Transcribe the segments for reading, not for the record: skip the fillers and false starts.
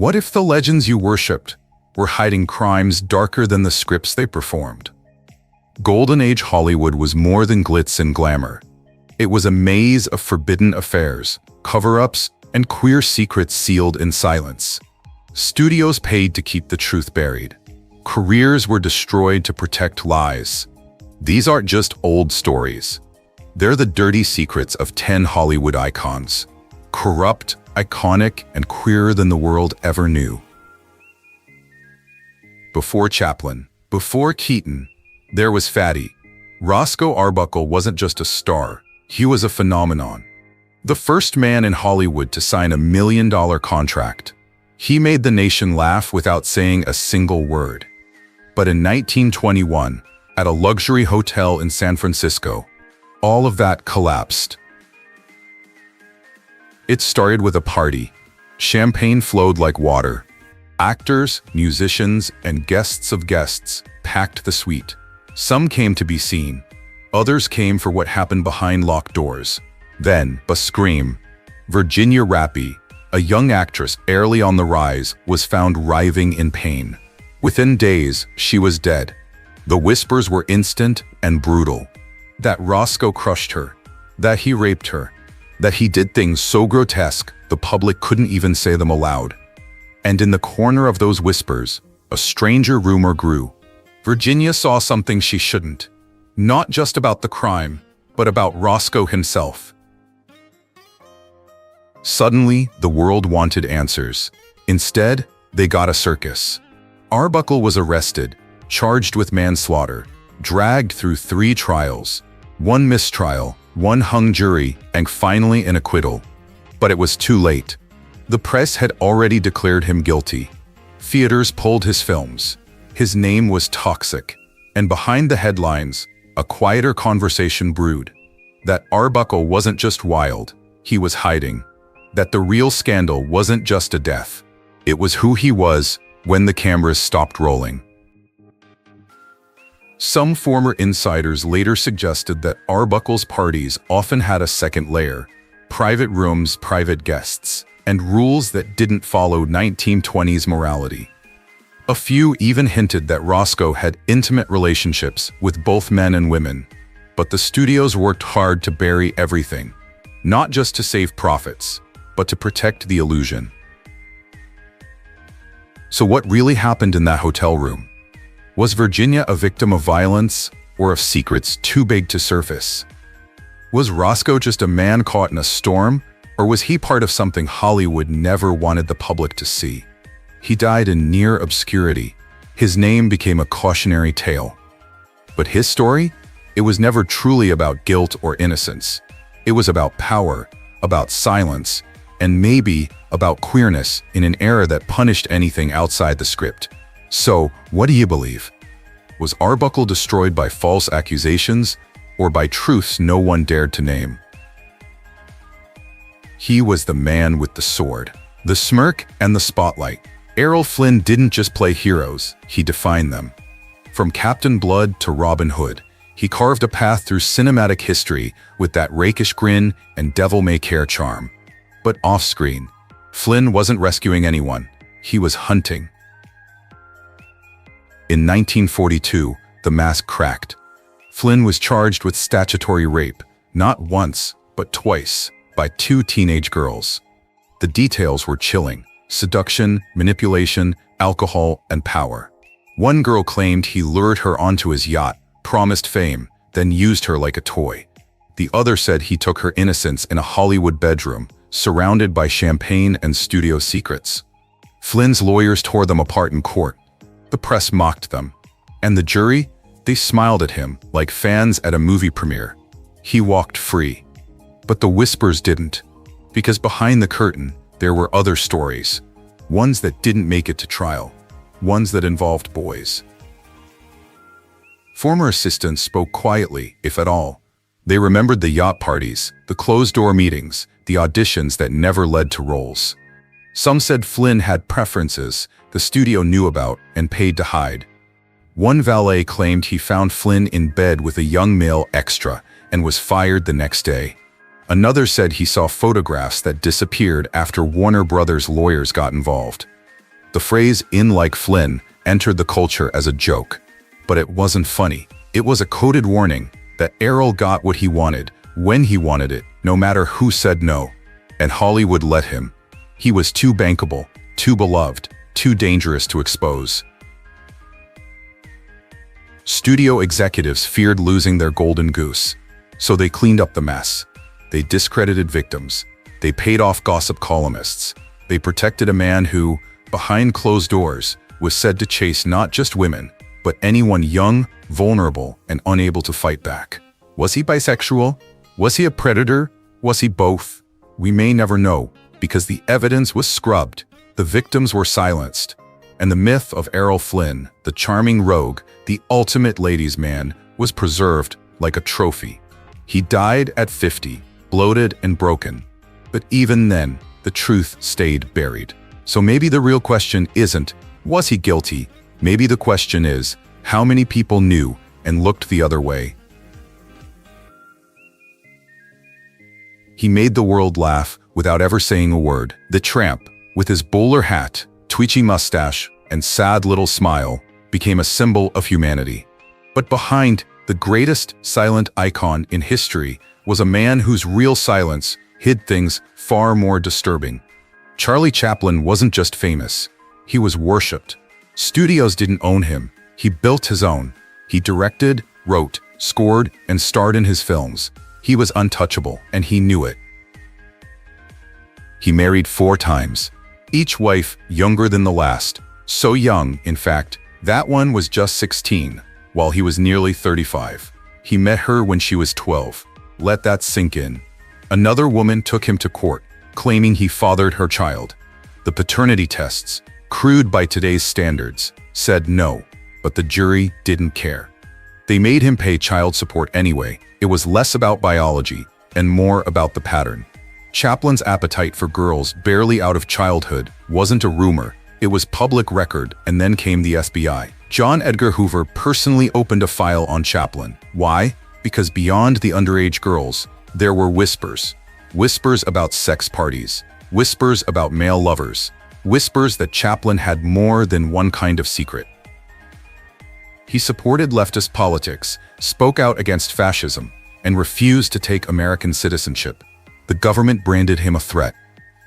What if the legends you worshipped were hiding crimes darker than the scripts they performed? Golden Age Hollywood was more than glitz and glamour. It was a maze of forbidden affairs, cover-ups, and queer secrets sealed in silence. Studios paid to keep the truth buried. Careers were destroyed to protect lies. These aren't just old stories. They're the dirty secrets of 10 Hollywood icons. Corrupt, iconic, and queerer than the world ever knew. Before Chaplin, before Keaton, there was Fatty. Roscoe Arbuckle wasn't just a star, he was a phenomenon. The first man in Hollywood to sign $1 million contract. He made the nation laugh without saying a single word. But in 1921, at a luxury hotel in San Francisco, all of that collapsed. It started with a party. Champagne flowed like water. Actors, musicians, and guests of guests packed the suite. Some came to be seen. Others came for what happened behind locked doors. Then, a scream. Virginia Rappy, a young actress early on the rise, was found writhing in pain. Within days, she was dead. The whispers were instant and brutal. That Roscoe crushed her. That he raped her. That he did things so grotesque, the public couldn't even say them aloud. And in the corner of those whispers, a stranger rumor grew. Virginia saw something she shouldn't. Not just about the crime, but about Roscoe himself. Suddenly, the world wanted answers. Instead, they got a circus. Arbuckle was arrested, charged with manslaughter, dragged through 3 trials, 1 mistrial, 1 hung jury, and finally an acquittal. But it was too late. The press had already declared him guilty. Theaters pulled his films. His name was toxic. And behind the headlines, a quieter conversation brewed. That Arbuckle wasn't just wild, he was hiding. That the real scandal wasn't just a death. It was who he was when the cameras stopped rolling. Some former insiders later suggested that Arbuckle's parties often had a second layer, private rooms, private guests, and rules that didn't follow 1920s morality. A few even hinted that Roscoe had intimate relationships with both men and women, but the studios worked hard to bury everything, not just to save profits, but to protect the illusion. So what really happened in that hotel room? Was Virginia a victim of violence or of secrets too big to surface? Was Roscoe just a man caught in a storm, or was he part of something Hollywood never wanted the public to see? He died in near obscurity. His name became a cautionary tale. But his story? It was never truly about guilt or innocence. It was about power, about silence, and maybe about queerness in an era that punished anything outside the script. So, what do you believe? Was Arbuckle destroyed by false accusations or by truths no one dared to name? He was the man with the sword, the smirk, and the spotlight. Errol Flynn didn't just play heroes, he defined them. From Captain Blood to Robin Hood, he carved a path through cinematic history with that rakish grin and devil-may-care charm. But off-screen, Flynn wasn't rescuing anyone, he was hunting. In 1942, the mask cracked. Flynn was charged with statutory rape, not once, but twice, by 2 teenage girls. The details were chilling: seduction, manipulation, alcohol, and power. One girl claimed he lured her onto his yacht, promised fame, then used her like a toy. The other said he took her innocence in a Hollywood bedroom, surrounded by champagne and studio secrets. Flynn's lawyers tore them apart in court. The press mocked them. And the jury? They smiled at him like fans at a movie premiere. He walked free. But the whispers didn't. Because behind the curtain, there were other stories. Ones that didn't make it to trial. Ones that involved boys. Former assistants spoke quietly, if at all. They remembered the yacht parties, the closed-door meetings, the auditions that never led to roles. Some said Flynn had preferences the studio knew about and paid to hide. One valet claimed he found Flynn in bed with a young male extra and was fired the next day. Another said he saw photographs that disappeared after Warner Brothers lawyers got involved. The phrase "in like Flynn" entered the culture as a joke. But it wasn't funny. It was a coded warning that Errol got what he wanted, when he wanted it, no matter who said no. And Hollywood let him. He was too bankable, too beloved, too dangerous to expose. Studio executives feared losing their golden goose, so they cleaned up the mess. They discredited victims. They paid off gossip columnists. They protected a man who, behind closed doors, was said to chase not just women, but anyone young, vulnerable, and unable to fight back. Was he bisexual? Was he a predator? Was he both? We may never know, because the evidence was scrubbed, the victims were silenced, and the myth of Errol Flynn, the charming rogue, the ultimate ladies' man, was preserved like a trophy. He died at 50, bloated and broken. But even then, the truth stayed buried. So maybe the real question isn't, was he guilty? Maybe the question is, how many people knew and looked the other way? He made the world laugh without ever saying a word. The tramp, with his bowler hat, twitchy mustache, and sad little smile, became a symbol of humanity. But behind the greatest silent icon in history was a man whose real silence hid things far more disturbing. Charlie Chaplin wasn't just famous, he was worshipped. Studios didn't own him, he built his own. He directed, wrote, scored, and starred in his films. He was untouchable, and he knew it. He married 4 times, each wife younger than the last. So young, in fact, that one was just 16, while he was nearly 35. He met her when she was 12. Let that sink in. Another woman took him to court, claiming he fathered her child. The paternity tests, crude by today's standards, said no, but the jury didn't care. They made him pay child support anyway. It was less about biology and more about the pattern. Chaplin's appetite for girls barely out of childhood wasn't a rumor, it was public record, and then came the FBI. John Edgar Hoover personally opened a file on Chaplin. Why? Because beyond the underage girls, there were whispers. Whispers about sex parties. Whispers about male lovers. Whispers that Chaplin had more than one kind of secret. He supported leftist politics, spoke out against fascism, and refused to take American citizenship. The government branded him a threat.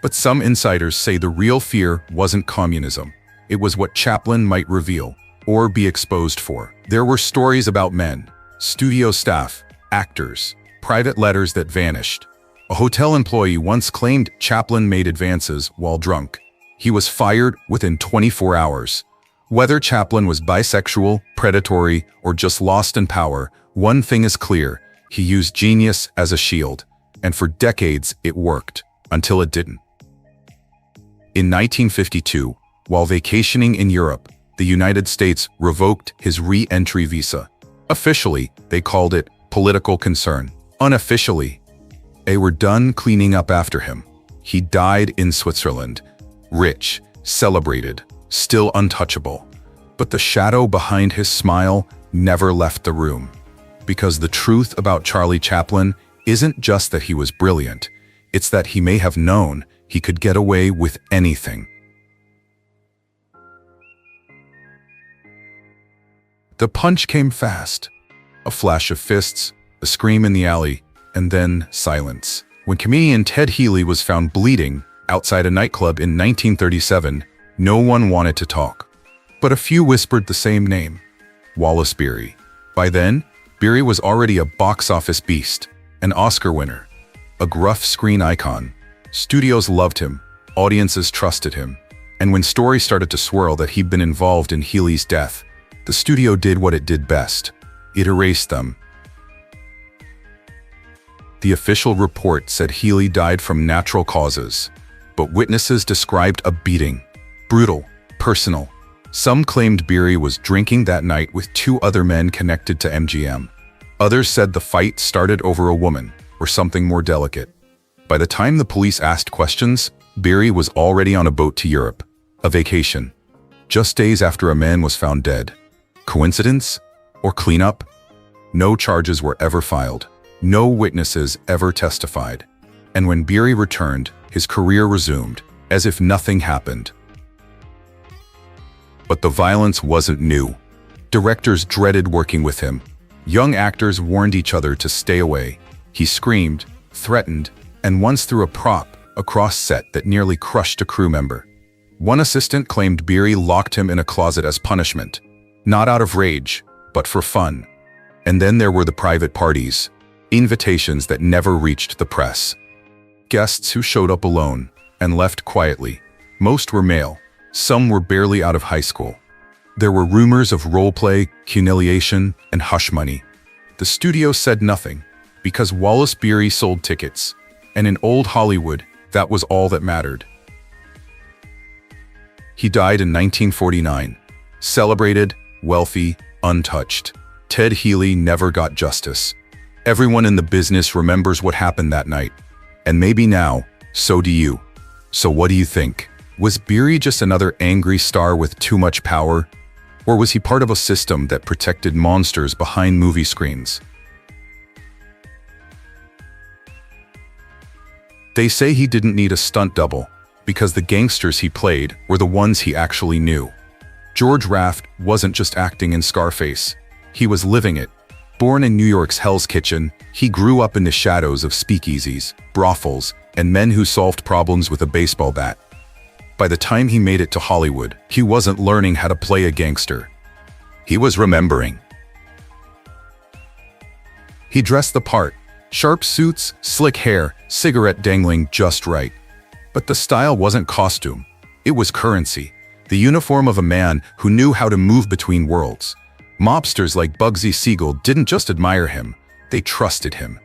But some insiders say the real fear wasn't communism. It was what Chaplin might reveal or be exposed for. There were stories about men, studio staff, actors, private letters that vanished. A hotel employee once claimed Chaplin made advances while drunk. He was fired within 24 hours. Whether Chaplin was bisexual, predatory, or just lost in power, one thing is clear: he used genius as a shield. And for decades it worked, until it didn't. In 1952, while vacationing in Europe, the United States revoked his re-entry visa. Officially, they called it political concern. Unofficially, they were done cleaning up after him. He died in Switzerland, rich, celebrated, still untouchable. But the shadow behind his smile never left the room. Because the truth about Charlie Chaplin isn't just that he was brilliant, it's that he may have known he could get away with anything. The punch came fast. A flash of fists, a scream in the alley, and then silence. When comedian Ted Healy was found bleeding outside a nightclub in 1937, no one wanted to talk. But a few whispered the same name: Wallace Beery. By then, Beery was already a box office beast, an Oscar winner, a gruff screen icon. Studios loved him, audiences trusted him, and when stories started to swirl that he'd been involved in Healy's death, the studio did what it did best. It erased them. The official report said Healy died from natural causes, but witnesses described a beating. Brutal, personal. Some claimed Beery was drinking that night with 2 other men connected to MGM. Others said the fight started over a woman, or something more delicate. By the time the police asked questions, Beery was already on a boat to Europe, a vacation, just days after a man was found dead. Coincidence? Or cleanup? No charges were ever filed. No witnesses ever testified. And when Beery returned, his career resumed, as if nothing happened. But the violence wasn't new. Directors dreaded working with him. Young actors warned each other to stay away. He screamed, threatened, and once threw a prop across set that nearly crushed a crew member. One assistant claimed Beery locked him in a closet as punishment, not out of rage, but for fun. And then there were the private parties, invitations that never reached the press. Guests who showed up alone and left quietly. Most were male, some were barely out of high school. There were rumors of roleplay, humiliation, and hush money. The studio said nothing, because Wallace Beery sold tickets, and in old Hollywood, that was all that mattered. He died in 1949, celebrated, wealthy, untouched. Ted Healy never got justice. Everyone in the business remembers what happened that night. And maybe now, so do you. So what do you think? Was Beery just another angry star with too much power? Or was he part of a system that protected monsters behind movie screens? They say he didn't need a stunt double, because the gangsters he played were the ones he actually knew. George Raft wasn't just acting in Scarface. He was living it. Born in New York's Hell's Kitchen, he grew up in the shadows of speakeasies, brothels, and men who solved problems with a baseball bat. By the time he made it to Hollywood, he wasn't learning how to play a gangster. He was remembering. He dressed the part. Sharp suits, slick hair, cigarette dangling just right. But the style wasn't costume. It was currency. The uniform of a man who knew how to move between worlds. Mobsters like Bugsy Siegel didn't just admire him, they trusted him.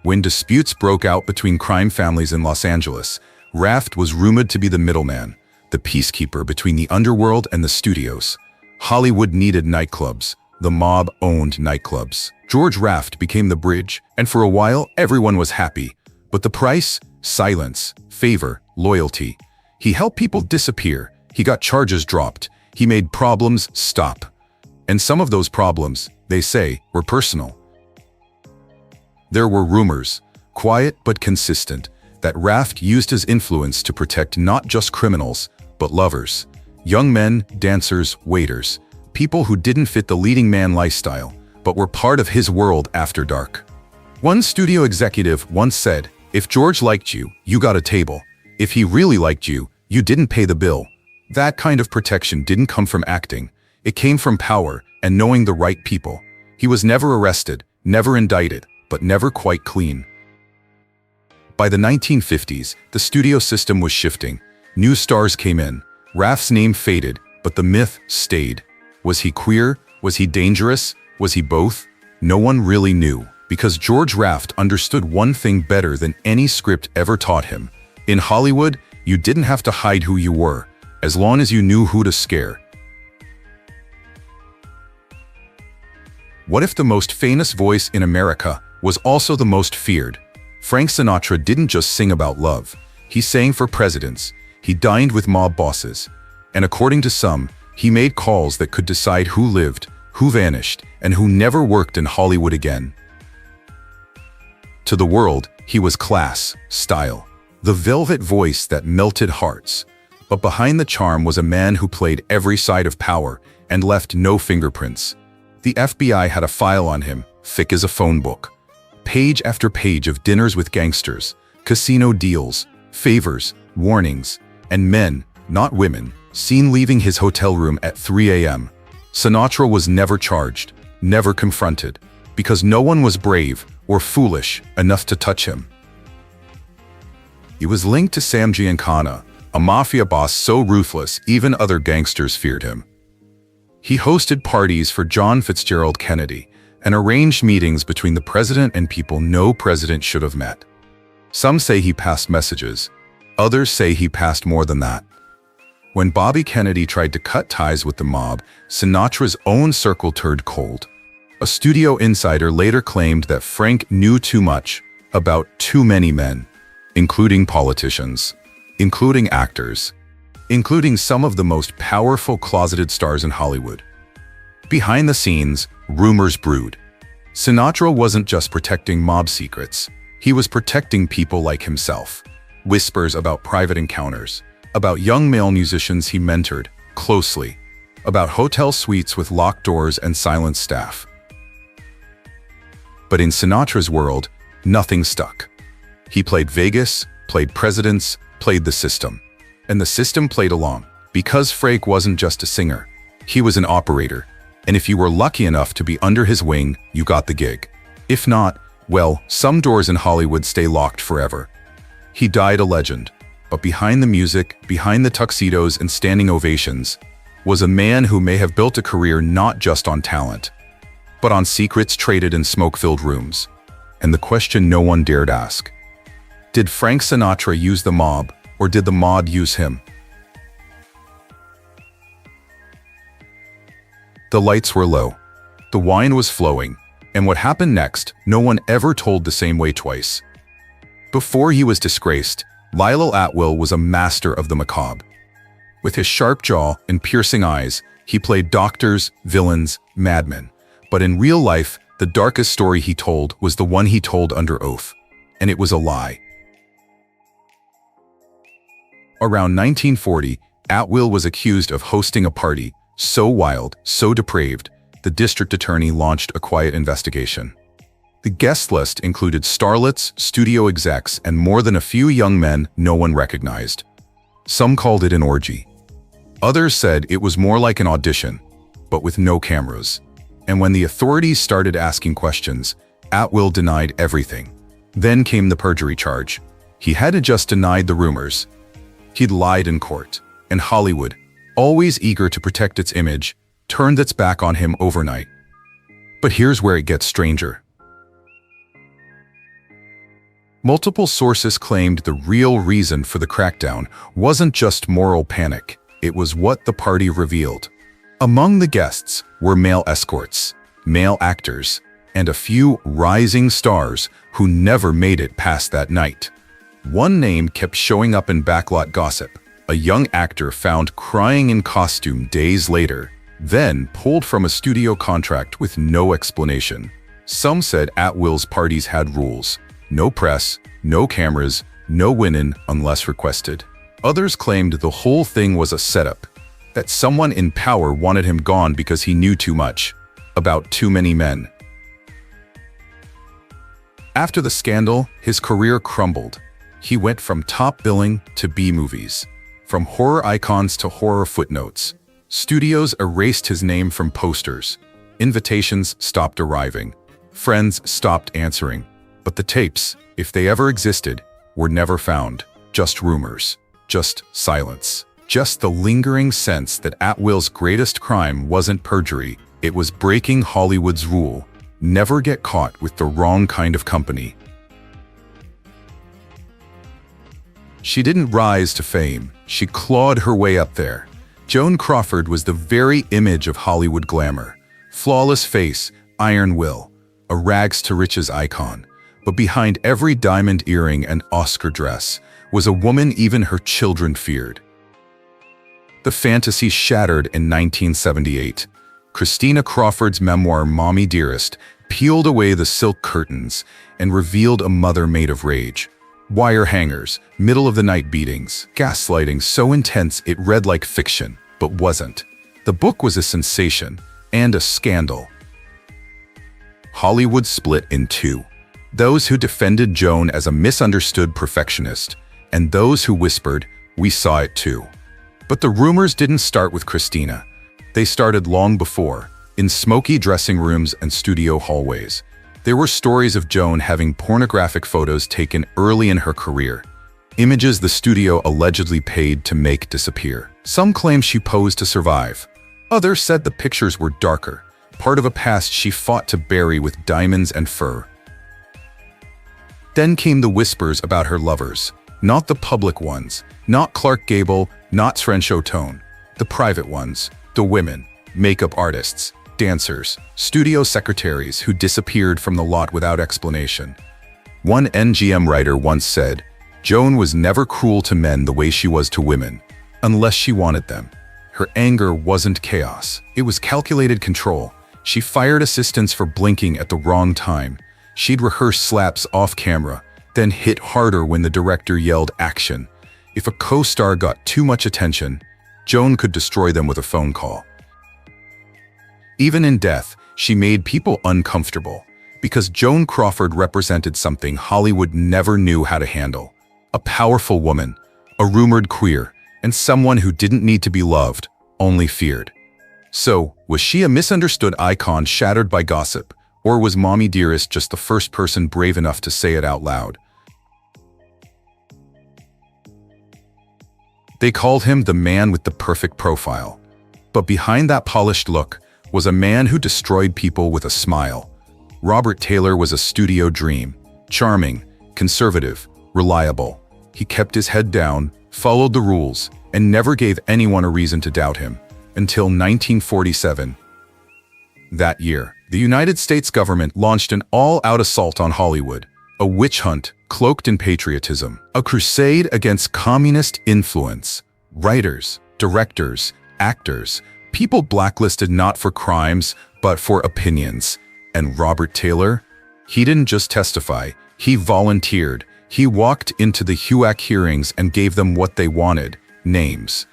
When disputes broke out between crime families in Los Angeles, Raft was rumored to be the middleman, the peacekeeper between the underworld and the studios. Hollywood needed nightclubs. The mob owned nightclubs. George Raft became the bridge, and for a while, everyone was happy. But the price? Silence, favor, loyalty. He helped people disappear. He got charges dropped. He made problems stop. And some of those problems, they say, were personal. There were rumors, quiet but consistent, that Raft used his influence to protect not just criminals, but lovers. Young men, dancers, waiters. People who didn't fit the leading man lifestyle, but were part of his world after dark. One studio executive once said, "If George liked you, you got a table. If he really liked you, you didn't pay the bill." That kind of protection didn't come from acting. It came from power and knowing the right people. He was never arrested, never indicted, but never quite clean. By the 1950s, the studio system was shifting. New stars came in. Raft's name faded, but the myth stayed. Was he queer? Was he dangerous? Was he both? No one really knew, because George Raft understood one thing better than any script ever taught him. In Hollywood, you didn't have to hide who you were, as long as you knew who to scare. What if the most famous voice in America was also the most feared? Frank Sinatra didn't just sing about love. He sang for presidents. He dined with mob bosses. And according to some, he made calls that could decide who lived, who vanished, and who never worked in Hollywood again. To the world, he was class, style, the velvet voice that melted hearts. But behind the charm was a man who played every side of power and left no fingerprints. The FBI had a file on him, thick as a phone book. Page after page of dinners with gangsters, casino deals, favors, warnings, and men, not women, seen leaving his hotel room at 3 a.m. Sinatra was never charged, never confronted, because no one was brave or foolish enough to touch him. He was linked to Sam Giancana, a mafia boss so ruthless even other gangsters feared him. He hosted parties for John Fitzgerald Kennedy and arranged meetings between the president and people no president should have met. Some say he passed messages. Others say he passed more than that. When Bobby Kennedy tried to cut ties with the mob, Sinatra's own circle turned cold. A studio insider later claimed that Frank knew too much about too many men, including politicians, including actors, including some of the most powerful closeted stars in Hollywood. Behind the scenes, rumors brewed. Sinatra wasn't just protecting mob secrets. He was protecting people like himself. Whispers about private encounters, about young male musicians he mentored closely, about hotel suites with locked doors and silent staff. But in Sinatra's world, nothing stuck. He played Vegas, played presidents, played the system. And the system played along. Because Frake wasn't just a singer, he was an operator. And if you were lucky enough to be under his wing, you got the gig. If not, well, some doors in Hollywood stay locked forever. He died a legend. But behind the music, behind the tuxedos and standing ovations, was a man who may have built a career not just on talent, but on secrets traded in smoke-filled rooms. And the question no one dared ask: did Frank Sinatra use the mob, or did the mob use him? The lights were low, the wine was flowing, and what happened next, no one ever told the same way twice. Before he was disgraced, Lionel Atwill was a master of the macabre. With his sharp jaw and piercing eyes, he played doctors, villains, madmen. But in real life, the darkest story he told was the one he told under oath. And it was a lie. Around 1940, Atwill was accused of hosting a party so wild, so depraved, the district attorney launched a quiet investigation. The guest list included starlets, studio execs, and more than a few young men no one recognized. Some called it an orgy. Others said it was more like an audition, but with no cameras. And when the authorities started asking questions, Atwill denied everything. Then came the perjury charge. He hadn't just denied the rumors. He'd lied in court. And Hollywood, always eager to protect its image, turned its back on him overnight. But here's where it gets stranger. Multiple sources claimed the real reason for the crackdown wasn't just moral panic, it was what the party revealed. Among the guests were male escorts, male actors, and a few rising stars who never made it past that night. One name kept showing up in backlot gossip, a young actor found crying in costume days later, then pulled from a studio contract with no explanation. Some said Atwill's parties had rules. No press, no cameras, no women unless requested. Others claimed the whole thing was a setup, that someone in power wanted him gone because he knew too much about too many men. After the scandal, his career crumbled. He went from top billing to B-movies, from horror icons to horror footnotes. Studios erased his name from posters. Invitations stopped arriving. Friends stopped answering. But the tapes, if they ever existed, were never found. Just rumors. Just silence. Just the lingering sense that Atwill's greatest crime wasn't perjury, it was breaking Hollywood's rule. Never get caught with the wrong kind of company. She didn't rise to fame. She clawed her way up there. Joan Crawford was the very image of Hollywood glamour. Flawless face, iron will, a rags-to-riches icon. But behind every diamond earring and Oscar dress was a woman even her children feared. The fantasy shattered in 1978. Christina Crawford's memoir Mommy Dearest peeled away the silk curtains and revealed a mother made of rage. Wire hangers, middle-of-the-night beatings, gaslighting so intense it read like fiction, but wasn't. The book was a sensation and a scandal. Hollywood split in two. Those who defended Joan as a misunderstood perfectionist, and those who whispered, "We saw it too." But the rumors didn't start with Christina. They started long before, in smoky dressing rooms and studio hallways. There were stories of Joan having pornographic photos taken early in her career, images the studio allegedly paid to make disappear. Some claim she posed to survive. Others said the pictures were darker, part of a past she fought to bury with diamonds and fur. Then came the whispers about her lovers, not the public ones, not Clark Gable, not Trenchot Tone, the private ones, the women, makeup artists, dancers, studio secretaries who disappeared from the lot without explanation. One NGM writer once said, "Joan was never cruel to men the way she was to women, unless she wanted them." Her anger wasn't chaos, it was calculated control. She fired assistants for blinking at the wrong time. She'd rehearse slaps off camera, then hit harder when the director yelled action. If a co-star got too much attention, Joan could destroy them with a phone call. Even in death, she made people uncomfortable because Joan Crawford represented something Hollywood never knew how to handle. A powerful woman, a rumored queer, and someone who didn't need to be loved, only feared. So, was she a misunderstood icon shattered by gossip, or was Mommy Dearest just the first person brave enough to say it out loud? They called him the man with the perfect profile. But behind that polished look was a man who destroyed people with a smile. Robert Taylor was a studio dream, charming, conservative, reliable. He kept his head down, followed the rules, and never gave anyone a reason to doubt him, until 1947. That year, the United States government launched an all-out assault on Hollywood, a witch hunt cloaked in patriotism, a crusade against communist influence. Writers, directors, actors, people blacklisted not for crimes, but for opinions. And Robert Taylor? He didn't just testify, he volunteered. He walked into the HUAC hearings and gave them what they wanted, names.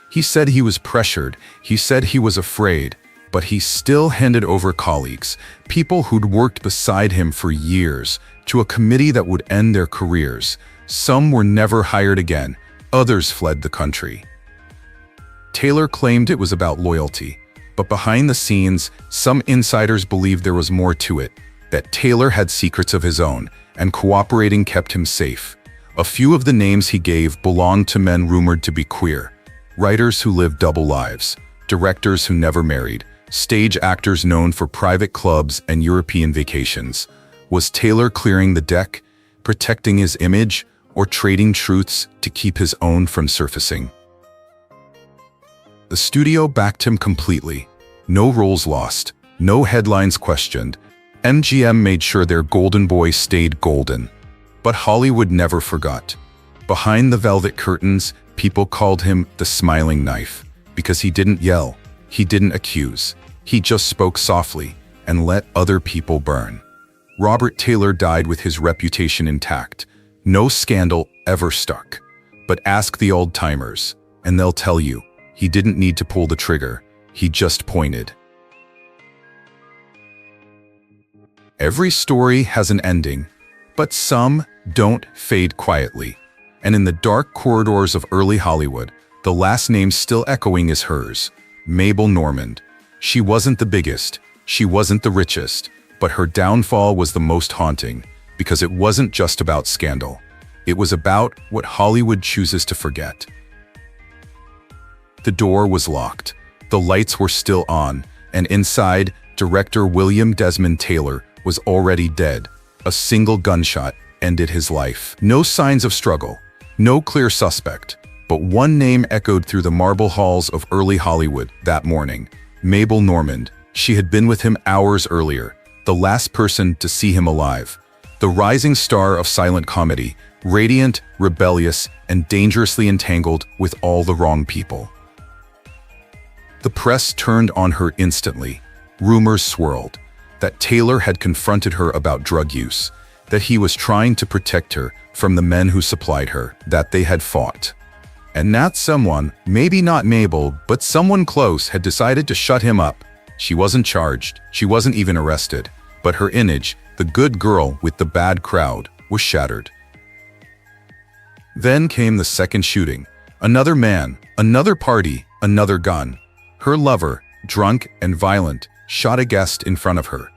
He said he was pressured, he said he was afraid, but he still handed over colleagues, people who'd worked beside him for years, to a committee that would end their careers. Some were never hired again, others fled the country. Taylor claimed it was about loyalty, but behind the scenes, some insiders believed there was more to it, that Taylor had secrets of his own, and cooperating kept him safe. A few of the names he gave belonged to men rumored to be queer, writers who lived double lives, directors who never married, stage actors known for private clubs and European vacations. Was Taylor clearing the deck, protecting his image, or trading truths to keep his own from surfacing? The studio backed him completely. No roles lost, no headlines questioned. MGM made sure their golden boy stayed golden. But Hollywood never forgot. Behind the velvet curtains, people called him the smiling knife, because he didn't yell, he didn't accuse, he just spoke softly and let other people burn. Robert Taylor died with his reputation intact. No scandal ever stuck. But ask the old-timers, and they'll tell you, he didn't need to pull the trigger, he just pointed. Every story has an ending, but some don't fade quietly. And in the dark corridors of early Hollywood, the last name still echoing is hers, Mabel Normand. She wasn't the biggest, she wasn't the richest, but her downfall was the most haunting, because it wasn't just about scandal. It was about what Hollywood chooses to forget. The door was locked, the lights were still on, and inside, director William Desmond Taylor was already dead. A single gunshot ended his life. No signs of struggle, no clear suspect, but one name echoed through the marble halls of early Hollywood that morning. Mabel Normand. She had been with him hours earlier, the last person to see him alive. The rising star of silent comedy, radiant, rebellious, and dangerously entangled with all the wrong people. The press turned on her instantly. Rumors swirled that Taylor had confronted her about drug use, that he was trying to protect her from the men who supplied her, that they had fought. And that someone, maybe not Mabel, but someone close, had decided to shut him up. She wasn't charged, she wasn't even arrested, but her image, the good girl with the bad crowd, was shattered. Then came the second shooting. Another man, another party, another gun. Her lover, drunk and violent, shot a guest in front of her.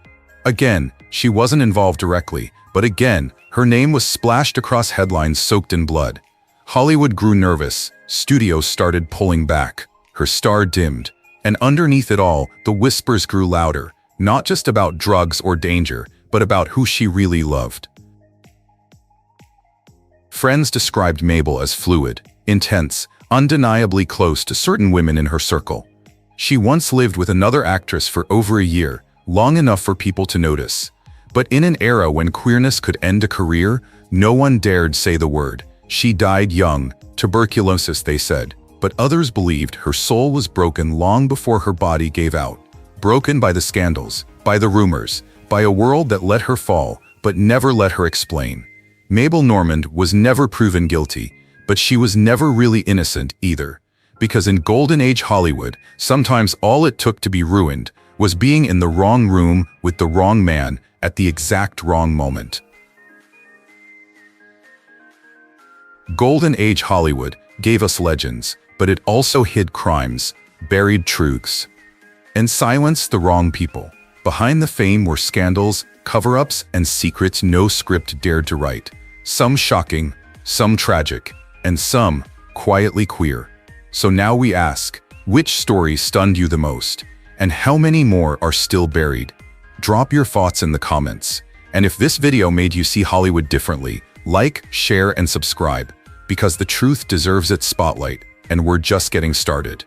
Again, she wasn't involved directly, but again, her name was splashed across headlines soaked in blood. Hollywood grew nervous, studios started pulling back, her star dimmed, and underneath it all, the whispers grew louder, not just about drugs or danger, but about who she really loved. Friends described Mabel as fluid, intense, undeniably close to certain women in her circle. She once lived with another actress for over a year, long enough for people to notice. But in an era when queerness could end a career, no one dared say the word. She died young, tuberculosis, they said, but others believed her soul was broken long before her body gave out. Broken by the scandals, by the rumors, by a world that let her fall, but never let her explain. Mabel Normand was never proven guilty, But she was never really innocent either, because in Golden Age Hollywood, sometimes all it took to be ruined was being in the wrong room with the wrong man at the exact wrong moment. Golden Age Hollywood gave us legends, but it also hid crimes, buried truths, and silenced the wrong people. Behind the fame were scandals, cover-ups, and secrets no script dared to write. Some shocking, some tragic, and some quietly queer. So now we ask, which story stunned you the most? And how many more are still buried? Drop your thoughts in the comments. And if this video made you see Hollywood differently, like, share, and subscribe, because the truth deserves its spotlight, and we're just getting started.